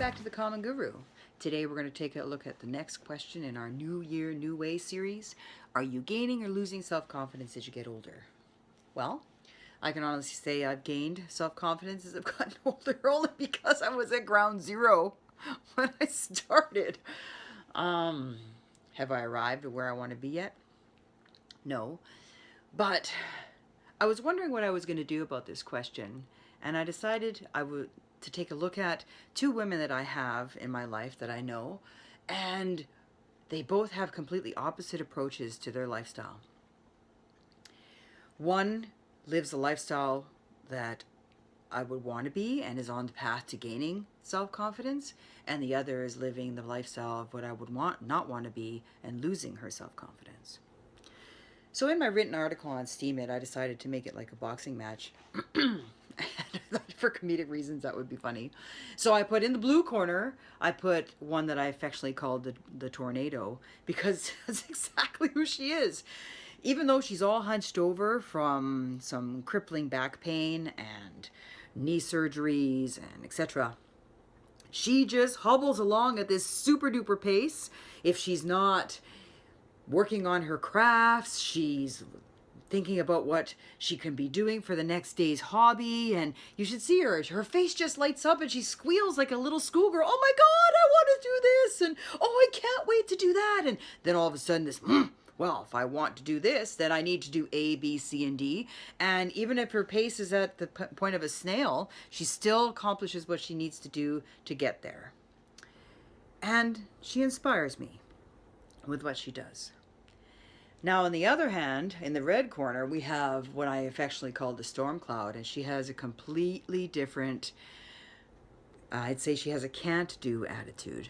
back to the Common Guru. Today we're going to take a look at the next question in our New Year, New Way series. Are you gaining or losing self-confidence as you get older? Well, I can honestly say I've gained self-confidence as I've gotten older, only because I was at ground zero when I started. Have I arrived at where I want to be yet? No. But I was wondering what I was going to do about this question, and I decided to take a look at two women that I have in my life that I know, and they both have completely opposite approaches to their lifestyle. One lives a lifestyle that I would want to be and is on the path to gaining self-confidence, and the other is living the lifestyle of what I would not want to be and losing her self-confidence. So in my written article on Steemit, I decided to make it like a boxing match. For comedic reasons, that would be funny. So I put in the blue corner, I put one that I affectionately called the Tornado, because that's exactly who she is. Even though she's all hunched over from some crippling back pain and knee surgeries and etc., she just hobbles along at this super duper pace. If she's not working on her crafts, she's thinking about what she can be doing for the next day's hobby, and you should see her face just lights up and she squeals like a little schoolgirl. Oh my god, I want to do this, and oh, I can't wait to do that. And then all of a sudden this well, if I want to do this, then I need to do A, B, C, and D. And even if her pace is at the point of a snail, she still accomplishes what she needs to do to get there. And she inspires me with what she does. Now, on the other hand, in the red corner, we have what I affectionately call the storm cloud, and she has a completely different, I'd say she has a can't do attitude.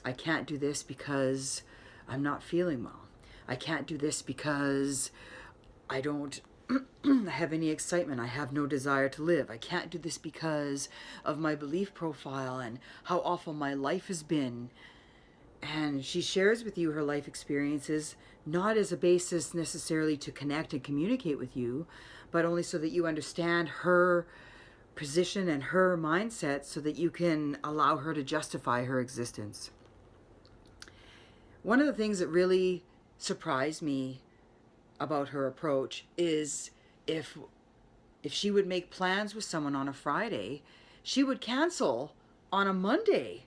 I can't do this because I'm not feeling well. I can't do this because I don't have any excitement. I have no desire to live. I can't do this because of my belief profile and how awful my life has been. And she shares with you her life experiences, not as a basis necessarily to connect and communicate with you, but only so that you understand her position and her mindset so that you can allow her to justify her existence. One of the things that really surprised me about her approach is if she would make plans with someone on a Friday, she would cancel on a Monday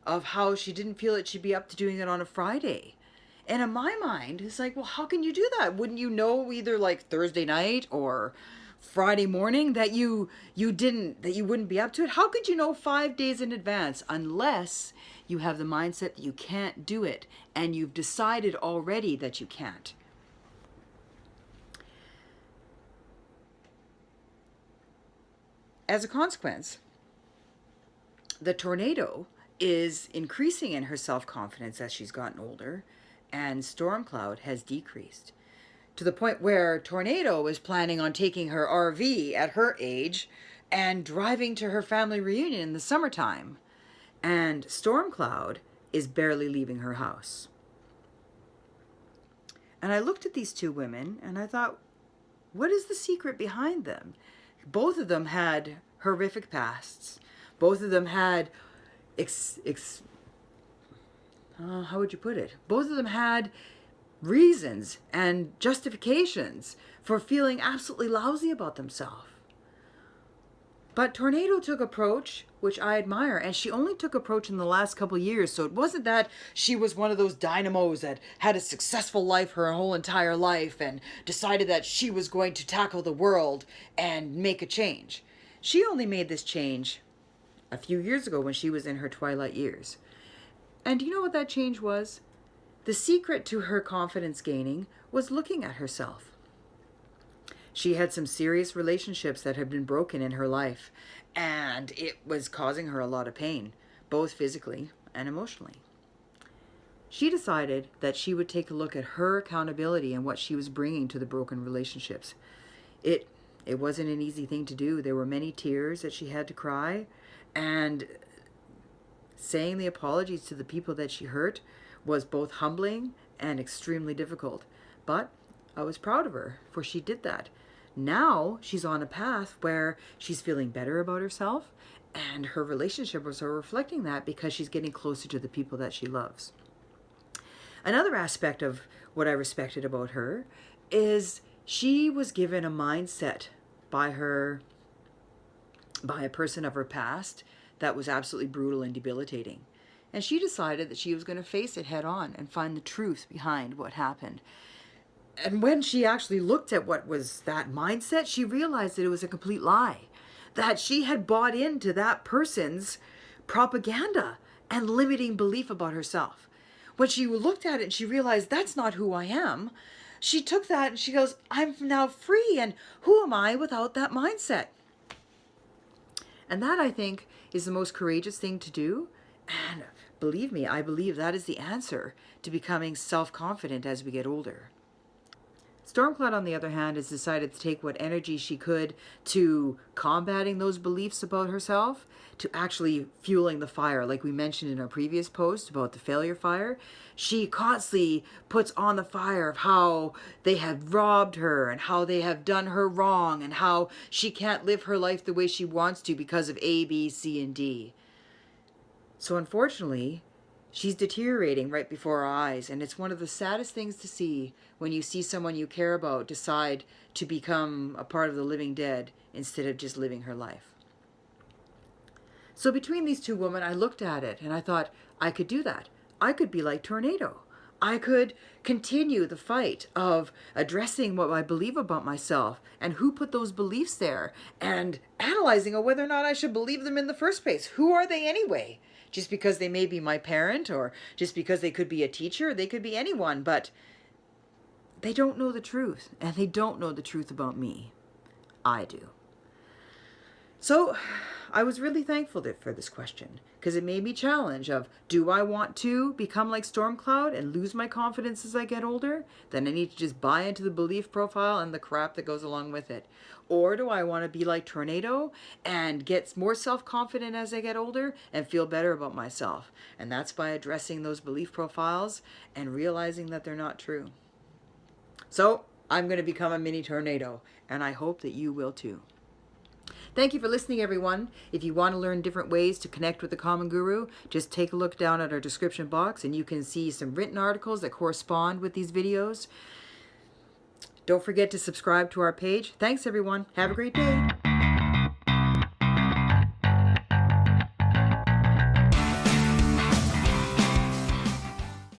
of how she didn't feel that she'd be up to doing it on a Friday. And in my mind, it's like, well, how can you do that? Wouldn't you know either like Thursday night or Friday morning that you wouldn't be up to it? How could you know 5 days in advance unless you have the mindset that you can't do it and you've decided already that you can't? As a consequence, the Tornado is increasing in her self-confidence as she's gotten older, and Stormcloud has decreased to the point where Tornado is planning on taking her RV at her age and driving to her family reunion in the summertime, and Stormcloud is barely leaving her house. And I looked at these two women and I thought, what is the secret behind them? Both of them had horrific pasts. Both of them had how would you put it? Both of them had reasons and justifications for feeling absolutely lousy about themselves. But Tornado took approach, which I admire, and she only took approach in the last couple of years, so it wasn't that she was one of those dynamos that had a successful life her whole entire life and decided that she was going to tackle the world and make a change. She only made this change a few years ago when she was in her twilight years. And do you know what that change was? The secret to her confidence gaining was looking at herself. She had some serious relationships that had been broken in her life, and it was causing her a lot of pain, both physically and emotionally. She decided that she would take a look at her accountability and what she was bringing to the broken relationships. It wasn't an easy thing to do. There were many tears that she had to cry, and saying the apologies to the people that she hurt was both humbling and extremely difficult. But I was proud of her, for she did that. Now she's on a path where she's feeling better about herself And her relationships are reflecting that because she's getting closer to the people that she loves. Another aspect of what I respected about her is she was given a mindset by a person of her past that was absolutely brutal and debilitating. And she decided that she was going to face it head on and find the truth behind what happened. And when she actually looked at what was that mindset, she realized that it was a complete lie, that she had bought into that person's propaganda and limiting belief about herself. When she looked at it and she realized that's not who I am, she took that and she goes, I'm now free, and who am I without that mindset? And that, I think, is the most courageous thing to do. And believe me, I believe that is the answer to becoming self-confident as we get older. Stormcloud, on the other hand, has decided to take what energy she could to combating those beliefs about herself to actually fueling the fire. Like we mentioned in our previous post about the failure fire, she constantly puts on the fire of how they have robbed her and how they have done her wrong and how she can't live her life the way she wants to because of A, B, C, and D. So unfortunately, she's deteriorating right before our eyes, and it's one of the saddest things to see when you see someone you care about decide to become a part of the living dead instead of just living her life. So between these two women, I looked at it and I thought, I could do that. I could be like Tornado. I could continue the fight of addressing what I believe about myself and who put those beliefs there and analyzing whether or not I should believe them in the first place. Who are they anyway? Just because they may be my parent, or just because they could be a teacher, they could be anyone, but they don't know the truth, and they don't know the truth about me. I do. So I was really thankful for this question, because it made me challenge of, do I want to become like Stormcloud and lose my confidence as I get older? Then I need to just buy into the belief profile and the crap that goes along with it. Or do I want to be like Tornado and get more self-confident as I get older and feel better about myself? And that's by addressing those belief profiles and realizing that they're not true. So I'm going to become a mini Tornado, and I hope that you will too. Thank you for listening, everyone. If you want to learn different ways to connect with the Common Guru, just take a look down at our description box and you can see some written articles that correspond with these videos. Don't forget to subscribe to our page. Thanks, everyone. Have a great day.